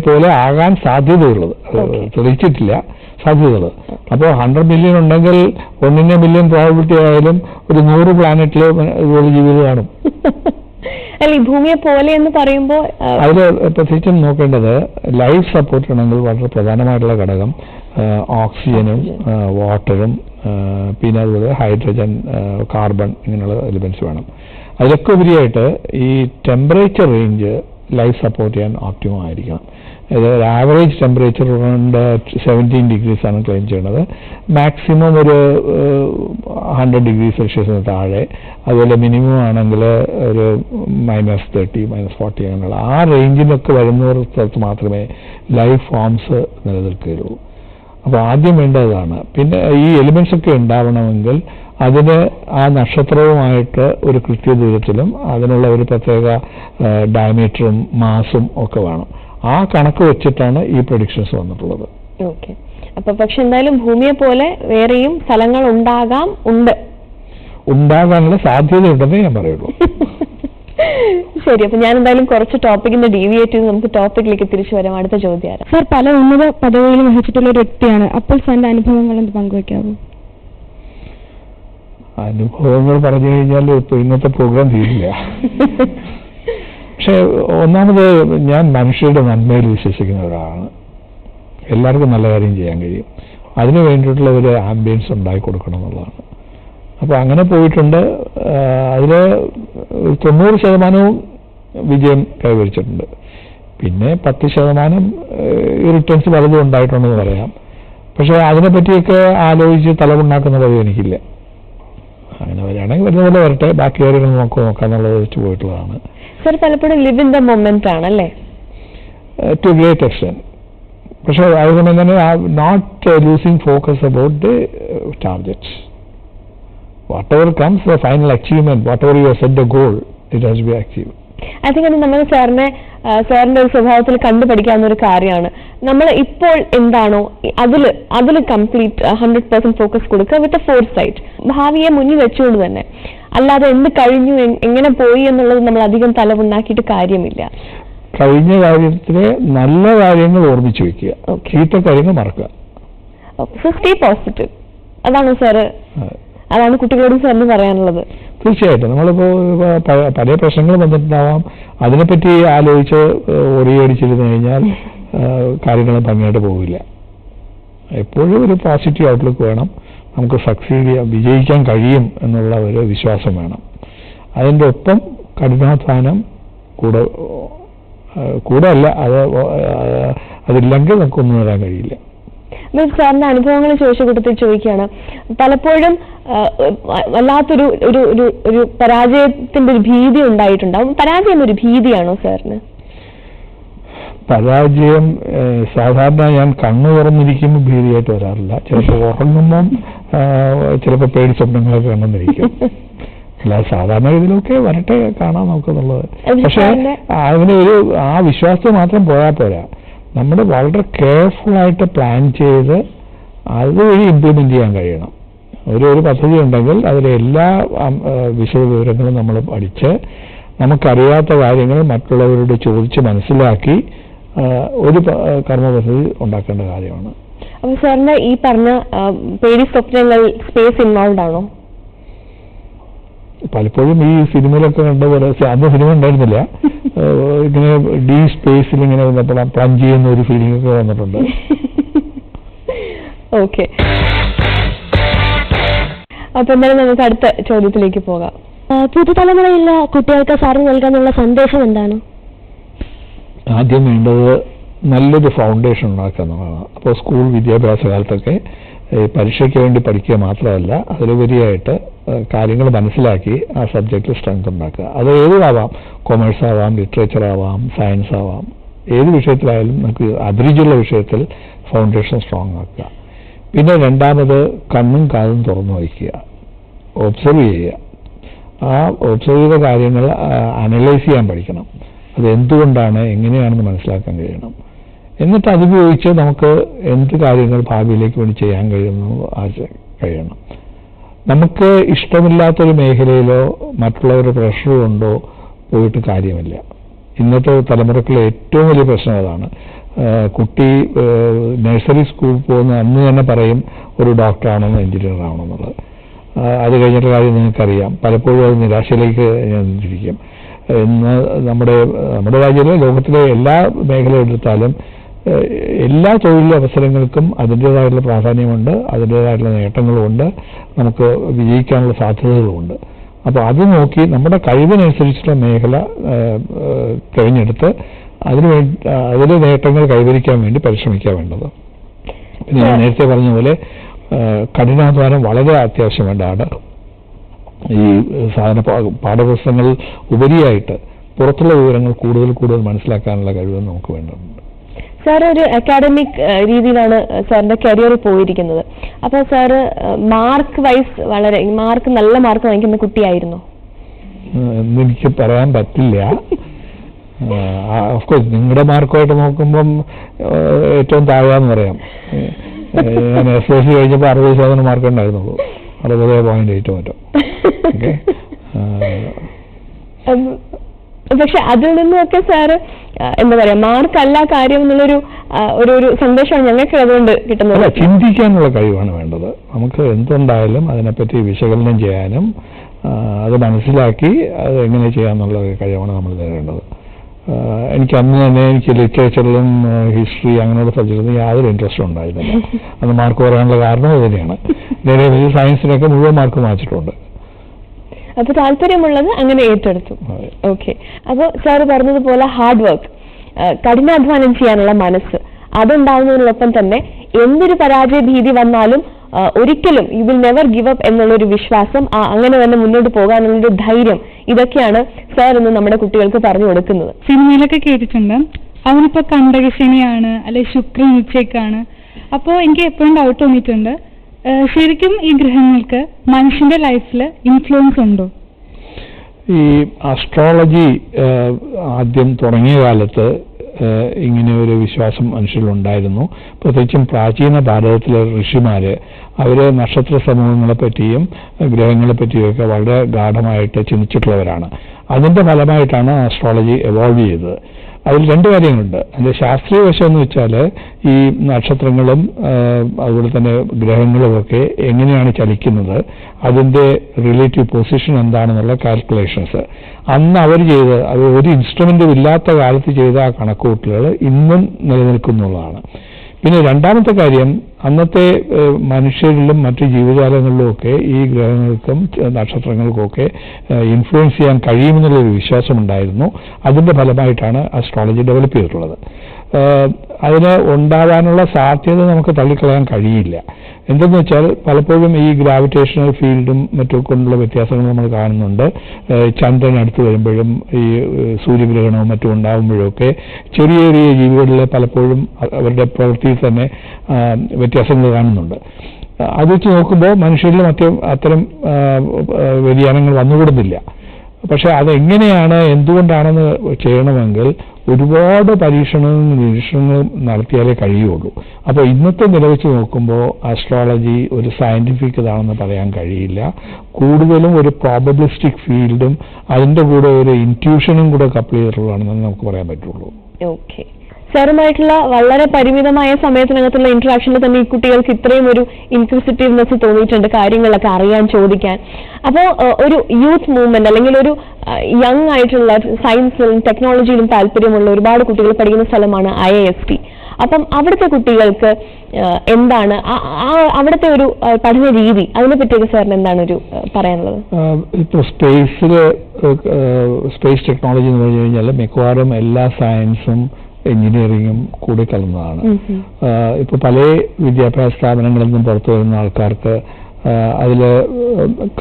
പോലെ ആകാൻ സാധ്യതയുള്ളത്, തെളിയിച്ചിട്ടില്ല, സാധ്യതകൾ. അപ്പോൾ 100 മില്യൺ ഉണ്ടെങ്കിൽ 1 മില്യൺ പ്രോബിലിറ്റി ആയാലും ഒരു 100 പ്ലാനറ്റിൽ ഇതുപോലെ ജീവികൾ കാണും. അല്ല, ഈ ഭൂമിയെ പോലെ എന്ന് പറയുമ്പോൾ അതിൽ പ്രത്യേകിച്ചും നോക്കേണ്ടത് ലൈഫ് സപ്പോർട്ട് ആണെങ്കിൽ വളരെ പ്രധാനമായിട്ടുള്ള ഘടകം ഓക്സിജനും വാട്ടറും പിന്നെ അതുപോലെ ഹൈഡ്രജൻ, കാർബൺ ഇങ്ങനെയുള്ള എലിമെന്റ്സ് വേണം. അതിലൊക്കെ ഉപരിയായിട്ട് ഈ ടെമ്പറേച്ചർ റേഞ്ച് ലൈഫ് സപ്പോർട്ട് ചെയ്യാൻ ഓപ്റ്റിമം ആയിരിക്കണം. ഒരു ആവറേജ് ടെമ്പറേച്ചർ അറൗണ്ട് 17 ഡിഗ്രീസ് ആണ് ക്ലെയിം ചെയ്യുന്നത്. മാക്സിമം ഒരു 100 ഡിഗ്രി സെൽഷ്യസിന് താഴെ, അതുപോലെ മിനിമം ആണെങ്കിൽ ഒരു -30, -40 അങ്ങനെയുള്ള ആ റേഞ്ചിലൊക്കെ വരുന്ന സ്ഥലത്ത് മാത്രമേ ലൈഫ് ഫോംസ് നിലനിൽക്കുകയുള്ളൂ. അപ്പോൾ ആദ്യം വേണ്ടതാണ്. പിന്നെ ഈ എലിമെന്റ്സ് ഒക്കെ ഉണ്ടാവണമെങ്കിൽ അതിന് ആ നക്ഷത്രവുമായിട്ട് ഒരു കൃത്യദൂരത്തിലും അതിനുള്ള ഒരു പ്രത്യേക ഡയമീറ്ററും മാസും ഒക്കെ വേണം. ആ കണക്ക് വെച്ചിട്ടാണ് ഈ പ്രൊഡിക്ഷൻസ് വന്നിട്ടുള്ളത്. ഓക്കെ. അപ്പൊ പക്ഷെ എന്തായാലും ഭൂമിയെ പോലെ വേറെയും സ്ഥലങ്ങൾ ഉണ്ടാകാനുള്ള സാധ്യതയുണ്ടെന്നേ ഞാൻ പറയുള്ളൂ. ശരി, അപ്പൊ ഞാൻ എന്തായാലും കുറച്ച് ടോപ്പിക്കിന്റെ ഡീവിയേറ്റ് ചെയ്ത് നമുക്ക് ടോപ്പിക്കിലേക്ക് തിരിച്ചു വരാം. അടുത്ത ചോദ്യം. സാർ പല ഉന്നത പദവികളിൽ വഹിച്ചിട്ടുള്ള ഒരു വ്യക്തിയാണ്. അപ്പോൾ സാറിന്റെ അനുഭവങ്ങൾ എന്ത് പങ്കുവയ്ക്കാവൂ? അനുഭവങ്ങൾ പറഞ്ഞു കഴിഞ്ഞാൽ ഇപ്പൊ ഇന്നത്തെ പ്രോഗ്രാം തീരില്ല. പക്ഷെ ഒന്നാമത് ഞാൻ മനുഷ്യരുടെ നന്മയിൽ വിശ്വസിക്കുന്ന ഒരാളാണ്. എല്ലാവർക്കും നല്ല കാര്യം ചെയ്യാൻ കഴിയും. അതിനു വേണ്ടിയിട്ടുള്ള ഒരു ആംബിയൻസ് ഉണ്ടാക്കി കൊടുക്കണം എന്നുള്ളതാണ്. അപ്പോൾ അങ്ങനെ പോയിട്ടുണ്ട്. അതിൽ 90% വിജയം കൈവരിച്ചിട്ടുണ്ട്. പിന്നെ 10% റിട്ടേൺസ് പലതും ഉണ്ടായിട്ടുണ്ടെന്ന് പറയാം. പക്ഷെ അതിനെപ്പറ്റിയൊക്കെ ആലോചിച്ച് തലമുണ്ടാക്കുന്ന പതിവ് എനിക്കില്ല. അങ്ങനെ വരികയാണെങ്കിൽ വരുന്ന പോലെ വരട്ടെ, ബാക്കി കാര്യങ്ങൾ നോക്കാന്നുള്ളത് വെച്ച് പോയിട്ടുള്ളതാണ്. സർ, പലപ്പോഴും ലിവ് ഇൻ ദ മൊമെന്റ് ആണല്ലേ ടു ഗ്രേറ്റ് എക്സ്റ്റെന്റ്. പക്ഷെ അതുകൊണ്ട് തന്നെ not losing focus about the targets. whatever comes, the final achievement, whatever you have set the goal, it has to be achieved. I think അത് നമ്മൾ സാറിന്റെ ഒരു സ്വഭാവത്തിൽ കണ്ടുപഠിക്കാവുന്ന ഒരു കാര്യമാണ്. നമ്മൾ ഇപ്പോൾ എന്താണോ അതിൽ കംപ്ലീറ്റ് 100% ഫോക്കസ് കൊടുക്കുക വിത്ത് എ ഫോർസൈറ്റ്, ഭാവിയെ മുന്നിൽ വെച്ചുകൊണ്ട് തന്നെ. അല്ലാതെ എന്ത് കഴിഞ്ഞു, എങ്ങനെ പോയി എന്നുള്ളത് നമ്മൾ അധികം തലവുണ്ടാക്കിയിട്ട് കാര്യമില്ല. കഴിഞ്ഞ കാര്യത്തിലെ നല്ല കാര്യങ്ങൾ ഓർമ്മിച്ചു വെക്കുക, ചീത്ത കാര്യങ്ങൾ മറക്കുക. Stay positive. അതാണ് സാറ്, അതാണ് കുട്ടികളോട് സാറിന് പറയാനുള്ളത്. തീർച്ചയായിട്ടും നമ്മളിപ്പോൾ പല പ്രശ്നങ്ങൾ വന്നിട്ടുണ്ടാവാം. അതിനെപ്പറ്റി ആലോചിച്ച് ഒറിയടിച്ചിരുന്നു കഴിഞ്ഞാൽ കാര്യങ്ങൾ ഭംഗിയായിട്ട് പോകില്ല. എപ്പോഴും ഒരു പോസിറ്റീവ് ഔട്ട്ലുക്ക് വേണം. നമുക്ക് സക്സീഡ് ചെയ്യാൻ, വിജയിക്കാൻ കഴിയും എന്നുള്ള ഒരു വിശ്വാസം വേണം. അതിൻ്റെ ഒപ്പം കഠിനാധ്വാനം കൂടെ അല്ല, അതില്ലെങ്കിൽ നമുക്കൊന്നും നേടാൻ കഴിയില്ല. സാറിന്റെ അനുഭവങ്ങൾ ചോദിച്ച കൂട്ടത്തിൽ ചോദിക്കുകയാണ്, പലപ്പോഴും വല്ലാത്തൊരു ഒരു ഒരു ഒരു പരാജയത്തിന്റെ ഒരു ഭീതി ഉണ്ടായിട്ടുണ്ടാവും. പരാജയം ഒരു ഭീതിയാണോ സാറിന്? പരാജയം സാധാരണ ഞാൻ കണ്ണു തുറന്നിരിക്കുമ്പോൾ ഭീതിയായിട്ട് വരാറില്ല. ചിലപ്പോൾ ഉറങ്ങുമ്പം ചിലപ്പോൾ പേടി സ്വപ്നങ്ങളൊക്കെ കണ്ടെന്നിരിക്കും. അല്ല, സാധാരണ ഇതിലൊക്കെ വരട്ടെ, കാണാം നമുക്കെന്നുള്ളത്. പക്ഷെ അതിന് ആ വിശ്വാസത്തിൽ മാത്രം പോയാൽ പോരാ. നമ്മൾ വളരെ കെയർഫുൾ ആയിട്ട് പ്ലാൻ ചെയ്ത് അതുവഴി ഇംപ്ലിമെന്റ് ചെയ്യാൻ കഴിയണം. ഒരു പദ്ധതി ഉണ്ടെങ്കിൽ അതിലെ എല്ലാ വിശദ വിവരങ്ങളും നമ്മൾ പഠിച്ച് നമുക്കറിയാത്ത കാര്യങ്ങൾ മറ്റുള്ളവരോട് ചോദിച്ച് മനസ്സിലാക്കി ഒരു കർമ്മ പദ്ധതി ഉണ്ടാക്കേണ്ട കാര്യമാണ്. അപ്പൊ സാറിന്റെ ഈ പറഞ്ഞ പേടി സ്വപ്നങ്ങൾ സ്പേസ് ഇൻവോൾവ് ആണോ? പലപ്പോഴും ഈ സിനിമയിലൊക്കെ കണ്ട പോലെ, അന്ന് സിനിമ ഉണ്ടായിരുന്നില്ല, ഇങ്ങനെ ഡീ സ്പേസിൽ ഇങ്ങനെ പ്ലഞ്ച് ചെയ്യുന്ന ഒരു ഫീലിംഗ് ഒക്കെ വന്നിട്ടുണ്ട്. ഓക്കെ, അപ്പൊ എന്തായാലും നമുക്ക് അടുത്ത ചോദ്യത്തിലേക്ക് പോകാം. പുതുതലമുറയിലെ കുട്ടികൾക്ക് സാറിന് നൽകാനുള്ള സന്ദേശം എന്താണ്? ആദ്യം വേണ്ടത് നല്ലൊരു ഫൗണ്ടേഷൻ ഉണ്ടാക്കുക എന്നുള്ളതാണ്. അപ്പോൾ സ്കൂൾ വിദ്യാഭ്യാസ കാലത്തൊക്കെ പരീക്ഷയ്ക്ക് വേണ്ടി പഠിക്കുക മാത്രമല്ല, അതിലുപരിയായിട്ട് കാര്യങ്ങൾ മനസ്സിലാക്കി ആ സബ്ജക്റ്റിൽ സ്ട്രെങ്ത് ഉണ്ടാക്കുക. അത് ഏതാവാം, കൊമേഴ്സ് ആവാം, ലിറ്ററേച്ചർ ആവാം, സയൻസ് ആവാം, ഏത് വിഷയത്തിലായാലും നമുക്ക് അഭിരുചിയുള്ള വിഷയത്തിൽ ഫൗണ്ടേഷൻ സ്ട്രോങ് ആക്കുക. പിന്നെ രണ്ടാമത് കണ്ണും കാതും തുറന്നു വയ്ക്കുക, ഒബ്സർവ് ചെയ്യുക. ആ ഒബ്സർവ് ചെയ്ത കാര്യങ്ങൾ അനലൈസ് ചെയ്യാൻ പഠിക്കണം. അത് എന്തുകൊണ്ടാണ്, എങ്ങനെയാണെന്ന് മനസ്സിലാക്കാൻ കഴിയണം. എന്നിട്ട് അതുപയോഗിച്ച് നമുക്ക് എന്ത് കാര്യങ്ങൾ ഭാവിയിലേക്ക് വേണ്ടി ചെയ്യാൻ കഴിയണം. നമുക്ക് ഇഷ്ടമില്ലാത്തൊരു മേഖലയിലോ മറ്റുള്ളവരുടെ പ്രഷർ കൊണ്ടോ പോയിട്ട് കാര്യമില്ല. ഇന്നത്തെ തലമുറയ്ക്കുള്ള ഏറ്റവും വലിയ പ്രശ്നം അതാണ്. കുട്ടി നഴ്സറി സ്കൂളിൽ പോകുന്ന അന്ന് തന്നെ പറയും ഒരു ഡോക്ടറാണെന്നോ എഞ്ചിനീയർ ആവണമെന്നുള്ളത്. അത് കഴിഞ്ഞിട്ട് കാര്യം നിങ്ങൾക്കറിയാം, പലപ്പോഴും അത് നിരാശയിലേക്ക് ചിന്തിക്കും. ഇന്ന് നമ്മുടെ രാജ്യത്തിലെ ലോകത്തിലെ എല്ലാ മേഖല എടുത്താലും എല്ലാ തൊഴിലവസരങ്ങൾക്കും അതിൻ്റേതായിട്ടുള്ള പ്രാധാന്യമുണ്ട്, അതിൻ്റേതായിട്ടുള്ള നേട്ടങ്ങളുമുണ്ട്, നമുക്ക് വിജയിക്കാനുള്ള സാധ്യതകളുമുണ്ട്. അപ്പോൾ അത് നോക്കി നമ്മുടെ കഴിവിനനുസരിച്ചുള്ള മേഖല തിരഞ്ഞെടുത്ത് അതിലെ നേട്ടങ്ങൾ കൈവരിക്കാൻ വേണ്ടി പരിശ്രമിക്കാൻ വേണ്ടത്. പിന്നെ ഞാൻ നേരത്തെ പറഞ്ഞ പോലെ കഠിനാധ്വാനം വളരെ അത്യാവശ്യം വേണ്ടതാണ്. ഈ സാധാരണ പാഠപുസ്തകങ്ങൾ ഉപരിയായിട്ട് പുറത്തുള്ള വിവരങ്ങൾ കൂടുതൽ മനസ്സിലാക്കാനുള്ള കഴിവ് നമുക്ക് വേണ്ടതുണ്ട്. സാർ ഒരു അക്കാഡമിക് രീതിയിലാണ് സാറിന്റെ കരിയർ പോയിരിക്കുന്നത്. അപ്പൊ സാറ് മാർക്ക് വൈസ് നല്ല മാർക്ക് വാങ്ങിക്കുന്ന കുട്ടിയായിരുന്നു? എന്നെനിക്ക് പറയാൻ പറ്റില്ല. ഓഫ്കോഴ്സ് നിങ്ങളുടെ മാർക്കുമായിട്ട് നോക്കുമ്പം ഏറ്റവും താഴാന്ന് പറയാം. ഞാൻ SLC കഴിഞ്ഞപ്പോൾ 60% മാർക്ക് ഉണ്ടായിരുന്നുള്ളൂ, 60.8 മറ്റോ. പക്ഷെ അതിൽ നിന്നൊക്കെ സാറ് എന്താ പറയാ, മാർക്കല്ല കാര്യം എന്നുള്ളൊരു ഒരു സന്ദേശമാണ് ഞങ്ങൾക്ക് അതുകൊണ്ട് കിട്ടുന്നത്. ചിന്തിക്കാനുള്ള കഴിവാണ് വേണ്ടത്. നമുക്ക് എന്തുണ്ടായാലും അതിനെപ്പറ്റി വിശകലനം ചെയ്യാനും അത് മനസ്സിലാക്കി അത് എങ്ങനെ ചെയ്യാന്നുള്ള കഴിവാണ് നമ്മൾ നേടേണ്ടത്. എനിക്ക് അന്ന് തന്നെ ലിറ്ററേച്ചറിലും ഹിസ്റ്ററി അങ്ങനെയുള്ള സബ്ജക്റ്റിലും യാതൊരു ഇൻട്രസ്റ്റും ഉണ്ടായിരുന്നില്ല. അന്ന് മാർക്ക് പറയാനുള്ള കാരണം അത് തന്നെയാണ്. നേരെ സയൻസിനൊക്കെ മുഴുവൻ മാർക്ക് വാങ്ങിച്ചിട്ടുണ്ട്. അപ്പൊ താല്പര്യമുള്ളത് അങ്ങനെ ഏറ്റെടുത്തു. ഓക്കെ, അപ്പോൾ സാറ് പറഞ്ഞതുപോലെ ഹാർഡ് വർക്ക്, കഠിനാധ്വാനം ചെയ്യാനുള്ള മനസ്സ്, അതുണ്ടാവുന്നതിനോടൊപ്പം തന്നെ എന്തൊരു പരാജയ ഭീതി വന്നാലും ഒരിക്കലും you will never give up എന്നുള്ളൊരു വിശ്വാസം, അങ്ങനെ തന്നെ മുന്നോട്ട് പോകാനുള്ളൊരു ധൈര്യം, ഇതൊക്കെയാണ് സാർ ഇന്ന് നമ്മുടെ കുട്ടികൾക്ക് പറഞ്ഞു കൊടുക്കുന്നത്. സിനിമയിലൊക്കെ കേട്ടിട്ടുണ്ട് അവനിപ്പോ കണ്ടകശനിയാണ് അല്ലെ ശുക്രൻ ഉച്ചയ്ക്കാണ്. അപ്പോൾ എനിക്ക് എപ്പോഴും ഡൗട്ട് തോന്നിയിട്ടുണ്ട്, ശരിക്കും ഈ ഗ്രഹങ്ങൾക്ക് മനുഷ്യന്റെ ലൈഫിൽ ഇൻഫ്ലുവൻസ് ഉണ്ടോ? ഈ അസ്ട്രോളജി ആദ്യം തുടങ്ങിയ കാലത്ത് ഇങ്ങനെ ഒരു വിശ്വാസം മനുഷ്യരിലുണ്ടായിരുന്നു. പ്രത്യേകിച്ചും പ്രാചീന ഭാരതത്തിലെ ഋഷിമാര് അവര് നക്ഷത്ര സമൂഹങ്ങളെ പറ്റിയും ഗ്രഹങ്ങളെ പറ്റിയൊക്കെ വളരെ ഗാഢമായിട്ട് ചിന്തിച്ചിട്ടുള്ളവരാണ്. അതിന്റെ ഫലമായിട്ടാണ് അസ്ട്രോളജി എവോൾവ് ചെയ്തത്. അതിൽ രണ്ട് കാര്യങ്ങളുണ്ട്. അതിന്റെ ശാസ്ത്രീയ വശം എന്ന് വെച്ചാൽ ഈ നക്ഷത്രങ്ങളും അതുപോലെ തന്നെ ഗ്രഹങ്ങളുമൊക്കെ എങ്ങനെയാണ് ചലിക്കുന്നത്, അതിന്റെ റിലേറ്റീവ് പൊസിഷൻ എന്താണെന്നുള്ള കാൽക്കുലേഷൻസ് അന്ന് അവർ ചെയ്ത് അത് ഒരു ഇൻസ്ട്രുമെന്റും ഇല്ലാത്ത കാലത്ത് ചെയ്ത ആ കണക്കുകൂട്ടലുകൾ ഇന്നും നിലനിൽക്കുന്നുള്ളതാണ്. പിന്നെ രണ്ടാമത്തെ കാര്യം, അന്നത്തെ മനുഷ്യരിലും മറ്റു ജീവജാലങ്ങളിലുമൊക്കെ ഈ ഗ്രഹങ്ങൾക്കും നക്ഷത്രങ്ങൾക്കുമൊക്കെ ഇൻഫ്ലുവൻസ് ചെയ്യാൻ കഴിയുമെന്നുള്ളൊരു വിശ്വാസമുണ്ടായിരുന്നു. അതിന്റെ ഫലമായിട്ടാണ് അസ്ട്രോളജി ഡെവലപ്പ് ചെയ്തിട്ടുള്ളത്. അതിന് ഉണ്ടാകാനുള്ള സാധ്യത നമുക്ക് തള്ളിക്കളയാൻ കഴിയില്ല. എന്തെന്ന് വെച്ചാൽ പലപ്പോഴും ഈ ഗ്രാവിറ്റേഷണൽ ഫീൽഡും മറ്റും കൊണ്ടുള്ള വ്യത്യാസങ്ങൾ നമ്മൾ കാണുന്നുണ്ട്. ചന്ദ്രൻ അടുത്ത് വരുമ്പോഴും ഈ സൂര്യഗ്രഹണവും മറ്റും ഉണ്ടാകുമ്പോഴൊക്കെ ചെറിയ ചെറിയ ജീവികളിൽ പലപ്പോഴും അവരുടെ പ്രവൃത്തിയിൽ തന്നെ വ്യത്യാസങ്ങൾ കാണുന്നുണ്ട്. അത് വെച്ച് നോക്കുമ്പോൾ മനുഷ്യരിലും അത്തരം വ്യതിയാനങ്ങൾ വന്നുകൂടുന്നില്ല. പക്ഷെ അതെങ്ങനെയാണ്, എന്തുകൊണ്ടാണെന്ന് ചെയ്യണമെങ്കിൽ ഒരുപാട് പരീക്ഷണങ്ങളും നിരീക്ഷണങ്ങളും നടത്തിയാലേ കഴിയുള്ളൂ. അപ്പോൾ ഇന്നത്തെ നിലവെച്ച് നോക്കുമ്പോൾ ആസ്ട്രോളജി ഒരു സയന്റിഫിക് ഇതാണെന്ന് പറയാൻ കഴിയില്ല. കൂടുതലും ഒരു പ്രോബബിലിസ്റ്റിക് ഫീൽഡും അതിൻ്റെ കൂടെ ഒരു ഇൻറ്റ്യൂഷനും കൂടെ കപ്പിൾ ചെയ്തിട്ടുള്ളതാണെന്ന് നമുക്ക് പറയാൻ പറ്റുള്ളൂ. ഓക്കെ, സാറുമായിട്ടുള്ള വളരെ പരിമിതമായ സമയത്തിനകത്തുള്ള ഇന്ററാക്ഷനിൽ തന്നെ ഈ കുട്ടികൾക്ക് ഇത്രയും ഒരു ഇൻക്വിസിറ്റീവ്നെസ് തോന്നിയിട്ടുണ്ട്, കാര്യങ്ങളൊക്കെ അറിയാൻ, ചോദിക്കാൻ. അപ്പോൾ ഒരു യൂത്ത് മൂവ്മെന്റ് അല്ലെങ്കിൽ ഒരു യങ് ആയിട്ടുള്ള സയൻസിലും ടെക്നോളജിയിലും താല്പര്യമുള്ള ഒരുപാട് കുട്ടികൾ പഠിക്കുന്ന സ്ഥലമാണ് IIST. അപ്പം അവിടുത്തെ കുട്ടികൾക്ക് എന്താണ് അവിടുത്തെ ഒരു പഠന രീതി, അതിനെ പറ്റിയൊക്കെ സാറിന് എന്താണ് ഒരു പറയാനുള്ളത്? ഇപ്പോൾ സ്പേസ് ടെക്നോളജി എന്ന് പറഞ്ഞു കഴിഞ്ഞാൽ മിക്കവാറും എല്ലാ സയൻസും എഞ്ചിനീയറിങ്ങും കൂടി കലർന്നതാണ്. ഇപ്പോൾ പല വിദ്യാഭ്യാസ സ്ഥാപനങ്ങളിൽ നിന്നും പുറത്തു വരുന്ന ആൾക്കാർക്ക് അതിൽ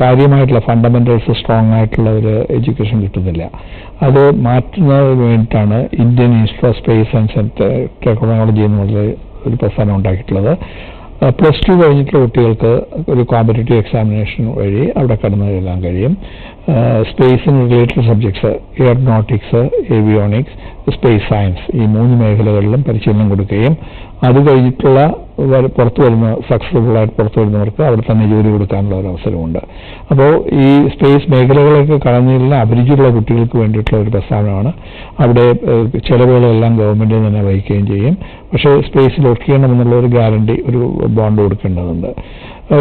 കാര്യമായിട്ടുള്ള ഫണ്ടമെന്റൽസ് സ്ട്രോങ് ആയിട്ടുള്ള ഒരു എഡ്യൂക്കേഷൻ കിട്ടുന്നില്ല. അത് മാറ്റുന്നതിന് വേണ്ടിയിട്ടാണ് Indian institute of space and technology എന്നുള്ള ഒരു പ്രസ്ഥാനം ഉണ്ടാക്കിയിട്ടുള്ളത്. +2 കഴിഞ്ഞിട്ടുള്ള കുട്ടികൾക്ക് ഒരു കോമ്പറ്റേറ്റീവ് എക്സാമിനേഷൻ വഴി അവിടെ കടന്നു എഴുതാൻ കഴിയും. സ്പേസിന് related subjects aeronautics, avionics, space science ഈ 3 മേഖലകളിലും പരിശീലനം കൊടുക്കുകയും അത് കഴിഞ്ഞിട്ടുള്ള പുറത്തു വരുന്ന സക്സസ്ഫുള്ളായിട്ട് പുറത്തു വരുന്നവർക്ക് അവിടെ തന്നെ ജോലി കൊടുക്കാനുള്ള ഒരു അവസരമുണ്ട്. അപ്പോൾ ഈ സ്പേസ് മേഖലകളൊക്കെ കടന്നിട്ടുള്ള അഭിരുചിയുള്ള കുട്ടികൾക്ക് വേണ്ടിയിട്ടുള്ള ഒരു പ്രസ്ഥാനമാണ്. അവിടെ ചെലവുകളെല്ലാം ഗവൺമെന്റ് തന്നെ വഹിക്കുകയും ചെയ്യും. പക്ഷേ സ്പേസിൽ വർക്ക് ചെയ്യണമെന്നുള്ള ഒരു ഗ്യാരണ്ടി, ഒരു ബോണ്ട് കൊടുക്കേണ്ടതുണ്ട്.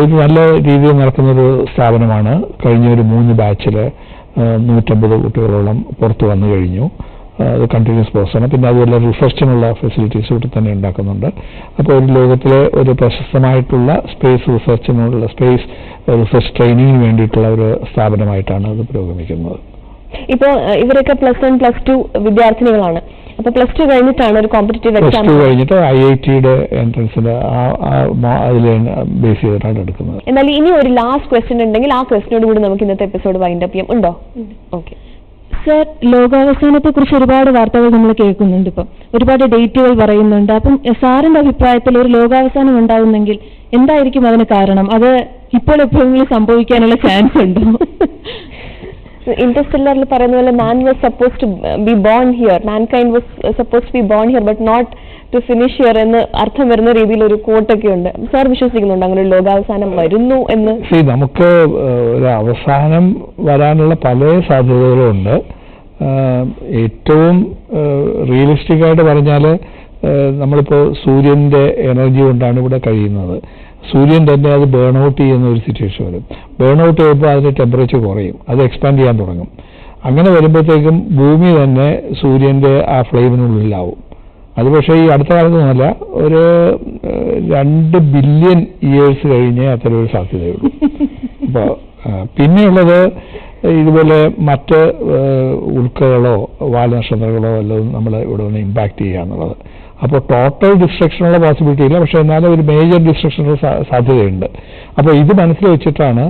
ഇത് നല്ല രീതിയിൽ നടക്കുന്നൊരു സ്ഥാപനമാണ്. കഴിഞ്ഞ ഒരു 3 ബാച്ചിൽ 150 കുട്ടികളോളം പുറത്തു വന്നു കഴിഞ്ഞു. അത് കണ്ടിന്യൂസ് പ്രോസസ്സാണ്. പിന്നെ അതുപോലെ റിസർച്ചിനുള്ള ഫെസിലിറ്റീസ് ഇവിടെ തന്നെ ഉണ്ടാക്കുന്നുണ്ട്. അപ്പോൾ ഒരു ലോകത്തിലെ ഒരു പ്രശസ്തമായിട്ടുള്ള സ്പേസ് റിസർച്ച് ട്രെയിനിങ്ങിന് വേണ്ടിയിട്ടുള്ള ഒരു സ്ഥാപനമായിട്ടാണ് അത് പുരോഗമിക്കുന്നത്. ഇപ്പോൾ ഇവരൊക്കെ +1, +2 വിദ്യാർത്ഥിനികളാണ്. അപ്പൊ +2 കഴിഞ്ഞിട്ടാണ് ഒരു കോമ്പറ്റേറ്റീവ് എക്സാം കഴിഞ്ഞിട്ട് IITയുടെ എൻട്രൻസിന് അതിൽ ബേസ് ചെയ്തിട്ടാണ് എടുക്കുന്നത്. എന്നാൽ ഇനി ഒരു ലാസ്റ്റ് ക്വസ്റ്റ്യൻ ഉണ്ടെങ്കിൽ ആ ക്വസ്റ്റ്യനോട് കൂടി നമുക്ക് ഇന്നത്തെ എപ്പിസോഡ് വൈൻഡ് അപ്പ് ചെയ്യാം. ഉണ്ടോ? ഓക്കെ സർ, ലോകാവസാനത്തെ കുറിച്ച് ഒരുപാട് വാർത്തകൾ നമ്മൾ കേൾക്കുന്നുണ്ട്. ഇപ്പം ഒരുപാട് ഡേറ്റുകൾ പറയുന്നുണ്ട്. അപ്പം സാറിന്റെ അഭിപ്രായത്തിൽ ഒരു ലോകാവസാനം ഉണ്ടാവുന്നെങ്കിൽ എന്തായിരിക്കും അതിന് കാരണം? അത് ഇപ്പോൾ എപ്പോഴെങ്കിലും സംഭവിക്കാനുള്ള ചാൻസ് ഉണ്ടോ? ഇന്റർസ്റ്റെല്ലറിൽ പറയുന്ന പോലെ mankind was supposed to be born here but not to finish here എന്ന് അർത്ഥം വരുന്ന രീതിയിൽ ഒരു കോട്ടൊക്കെ ഉണ്ട്. സാർ വിശ്വസിക്കുന്നുണ്ട് അങ്ങനെ ഒരു ലോകാവസാനം വരുന്നു എന്ന്? നമുക്ക് ഒരു അവസാനം വരാനുള്ള പല സാധ്യതകളും ഉണ്ട്. ഏറ്റവും റിയലിസ്റ്റിക് ആയിട്ട് പറഞ്ഞാൽ നമ്മളിപ്പോൾ സൂര്യന്റെ എനർജി കൊണ്ടാണ് ഇവിടെ കഴിയുന്നത്. സൂര്യൻ തന്നെ അത് ബേൺ ഔട്ട് ചെയ്യുന്ന ഒരു സിറ്റുവേഷൻ വരും. ബേൺ ഔട്ട് ചെയ്യുമ്പോൾ അതിന്റെ ടെമ്പറേച്ചർ കുറയും, അത് എക്സ്പാൻഡ് ചെയ്യാൻ തുടങ്ങും. അങ്ങനെ വരുമ്പോഴത്തേക്കും ഭൂമി തന്നെ സൂര്യന്റെ ആ ഫ്ലെയിമിനുള്ളിലാവും. അത് പക്ഷേ ഈ അടുത്ത കാലത്തൊന്നുമല്ല, ഒരു 2 ബില്യൺ ഇയേഴ്സ് കഴിഞ്ഞേ അത്തരം ഒരു സാധ്യതയുള്ളൂ. അപ്പോൾ പിന്നെയുള്ളത് ഇതുപോലെ മറ്റ് ഉൽക്കകളോ വാൽനക്ഷത്രങ്ങളോ എല്ലാം നമ്മൾ ഇവിടെ നിന്ന് ഇമ്പാക്ട് ചെയ്യുക എന്നുള്ളത്. അപ്പോൾ ടോട്ടൽ ഡിസ്ട്രക്ഷനുള്ള പോസിബിലിറ്റി ഇല്ല, പക്ഷെ എന്നാലും ഒരു മേജർ ഡിസ്ട്രക്ഷനുള്ള സാധ്യതയുണ്ട്. അപ്പോൾ ഇത് മനസ്സിൽ വെച്ചിട്ടാണ്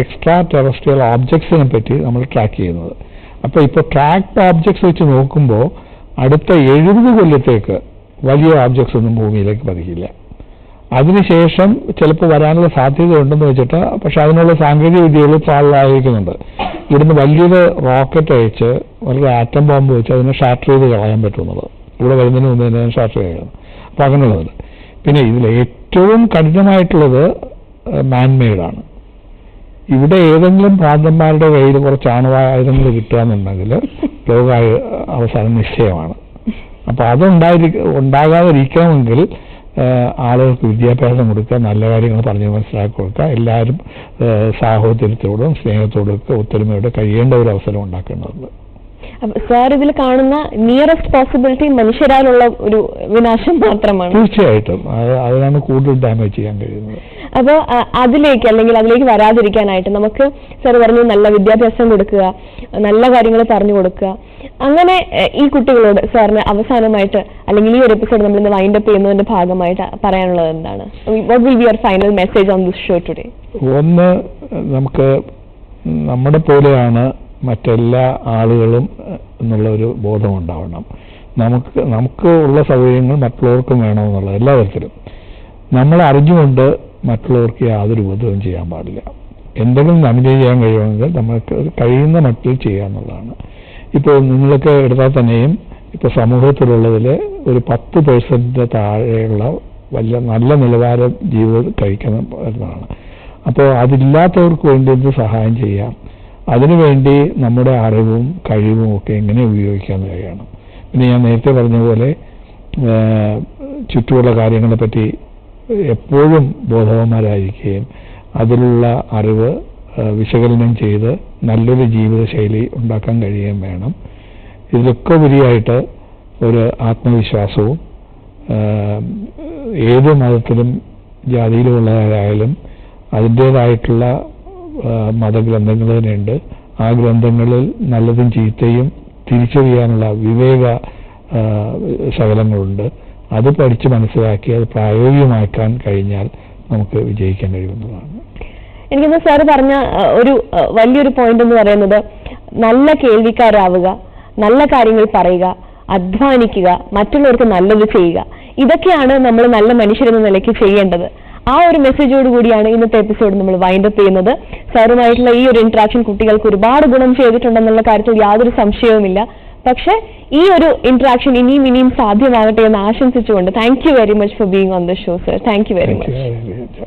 എക്സ്ട്രാ ടെറസ്ട്രിയൽ ഓബ്ജക്ട്സിനെ പറ്റി നമ്മൾ ട്രാക്ക് ചെയ്യുന്നത്. അപ്പോൾ ഇപ്പോൾ ട്രാക്ട് ഓബ്ജക്ട്സ് വെച്ച് നോക്കുമ്പോൾ അടുത്ത 70 കൊല്ലത്തേക്ക് വലിയ ഓബ്ജക്ട്സ് ഒന്നും ഭൂമിയിലേക്ക് പതിക്കില്ല. അതിനുശേഷം ചിലപ്പോൾ വരാനുള്ള സാധ്യത ഉണ്ടെന്ന് വെച്ചിട്ട്, പക്ഷെ അതിനുള്ള സാങ്കേതിക വിദ്യകൾ പ്രാബല്യമായിരിക്കുന്നുണ്ട്. ഇവിടുന്ന് വലിയൊരു റോക്കറ്റ് അയച്ച് വളരെ ആറ്റം ബോംബ് വെച്ച് അതിനെ ഷാർട്ട് ചെയ്ത് കളയാൻ പറ്റുന്നത്, ഇവിടെ വരുന്നതിന് മുമ്പ് തന്നെ ഷാർട്ട് ചെയ്യണം. അപ്പോൾ അങ്ങനെയുള്ളത്. പിന്നെ ഇതിൽ ഏറ്റവും കഠിനമായിട്ടുള്ളത് മാൻമെയ്ഡാണ്. ഇവിടെ ഏതെങ്കിലും ഭ്രാന്തന്മാരുടെ കയ്യിൽ കുറച്ച് ആണവായുധങ്ങൾ കിട്ടുകയെന്നുണ്ടെങ്കിൽ ലോക അവസാനം നിശ്ചയമാണ്. അപ്പോൾ ഉണ്ടാകാതിരിക്കണമെങ്കിൽ ആളുകൾക്ക് വിദ്യാഭ്യാസം കൊടുക്കുക, നല്ല കാര്യങ്ങൾ പറഞ്ഞ് മനസ്സിലാക്കി കൊടുക്കുക, എല്ലാവരും സാഹോദര്യത്തോടും സ്നേഹത്തോടും ഒക്കെ ഒത്തൊരുമയോടെ കഴിയേണ്ട ഒരു അവസരം ഉണ്ടാക്കേണ്ടതുണ്ട്. സാർ ഇതിൽ കാണുന്ന നിയറസ്റ്റ് പോസിബിലിറ്റി മനുഷ്യരാലുള്ള ഒരു വിനാശം മാത്രമാണ്. തീർച്ചയായിട്ടും അതിനാണ് കൂടുതൽ ഡാമേജ് ചെയ്യാൻ കഴിയുന്നത്. അപ്പോൾ അതിലേക്ക് വരാതിരിക്കാനായിട്ട് നമുക്ക് സാർ പറഞ്ഞു നല്ല വിദ്യാഭ്യാസം കൊടുക്കുക, നല്ല കാര്യങ്ങൾ പറഞ്ഞു കൊടുക്കുക. അങ്ങനെ ഈ കുട്ടികളോട് സാറിന് അവസാനമായിട്ട് അല്ലെങ്കിൽ ഈ ഒരു എപ്പിസോഡ് നമ്മൾ ഇന്ന് വൈൻഡ് അപ്പ് ചെയ്യുന്നതിന്റെ ഭാഗമായിട്ട് പറയാനുള്ളത് എന്താണ്? What will be your final message on this show today? ഒന്ന്, നമുക്ക് നമ്മുടെ പോലെയാണ് മറ്റെല്ലാ ആളുകളും എന്നുള്ള ഒരു ബോധം ഉണ്ടാവണം. നമുക്ക് ഉള്ള സൗകര്യങ്ങൾ മറ്റുള്ളവർക്കും വേണമെന്നുള്ള എല്ലാ തരത്തിലും നമ്മൾ അറിഞ്ഞുകൊണ്ട് മറ്റുള്ളവർക്ക് യാതൊരു ഉപദ്രവം ചെയ്യാൻ പാടില്ല. എന്തെങ്കിലും നമുക്ക് ചെയ്യാൻ കഴിയുമെങ്കിൽ നമുക്ക് കഴിയുന്ന മട്ടിൽ ചെയ്യുക എന്നുള്ളതാണ്. ഇപ്പോൾ നിങ്ങൾക്ക് എടുത്താൽ തന്നെയും ഇപ്പോൾ സമൂഹത്തിലുള്ളതിൽ ഒരു 10% താഴെയുള്ള നല്ല നിലവാര ജീവിതം കഴിക്കുന്നതാണ്. അപ്പോൾ അതില്ലാത്തവർക്ക് വേണ്ടി എന്ത് സഹായം ചെയ്യാം, അതിനുവേണ്ടി നമ്മുടെ അറിവും കഴിവും ഒക്കെ എങ്ങനെ ഉപയോഗിക്കാമെന്ന് കഴിയണം. പിന്നെ ഞാൻ നേരത്തെ പറഞ്ഞ പോലെ ചുറ്റുമുള്ള കാര്യങ്ങളെപ്പറ്റി എപ്പോഴും ബോധവാന്മാരായിരിക്കുകയും അതിലുള്ള അറിവ് വിശകലനം ചെയ്ത് നല്ലൊരു ജീവിതശൈലി ഉണ്ടാക്കാൻ കഴിയുകയും വേണം. ഇതിലൊക്കെ ഉപരിയായിട്ട് ഒരു ആത്മവിശ്വാസവും ഏത് മതത്തിലും ജാതിയിലുള്ളവരായാലും അതിൻ്റേതായിട്ടുള്ള മതഗ്രന്ഥങ്ങൾ തന്നെയുണ്ട്. ആ ഗ്രന്ഥങ്ങളിൽ നല്ലതും ചീത്തയും തിരിച്ചറിയാനുള്ള വിവേക ശകലങ്ങളുണ്ട്. അത് പഠിച്ച് മനസ്സിലാക്കി അത് പ്രായോഗികമാക്കാൻ കഴിഞ്ഞാൽ നമുക്ക് വിജയിക്കാൻ കഴിയുന്നതാണ്. എനിക്കൊന്ന് സാറ് പറഞ്ഞ ഒരു വലിയൊരു പോയിന്റ് എന്ന് പറയുന്നത് നല്ല കേൾവിക്കാരാവുക, നല്ല കാര്യങ്ങൾ പറയുക, അധ്വാനിക്കുക, മറ്റുള്ളവർക്ക് നല്ലത് ചെയ്യുക. ഇതൊക്കെയാണ് നമ്മൾ നല്ല മനുഷ്യരെന്ന നിലയ്ക്ക് ചെയ്യേണ്ടത്. ആ ഒരു മെസ്സേജോട് കൂടിയാണ് ഇന്നത്തെ എപ്പിസോഡ് നമ്മൾ വൈൻഡ് അപ്പ് ചെയ്യുന്നത്. സാറുമായിട്ടുള്ള ഈ ഒരു ഇന്ററാക്ഷൻ കുട്ടികൾക്ക് ഒരുപാട് ഗുണം ചെയ്തിട്ടുണ്ടെന്നുള്ള കാര്യത്തിൽ യാതൊരു സംശയവുമില്ല. പക്ഷെ ഈ ഒരു ഇന്ററാക്ഷൻ ഇനിയും സാധ്യമാകട്ടെ എന്ന് ആശംസിച്ചുകൊണ്ട് thank you very much for being on the show sir. Thank you very much.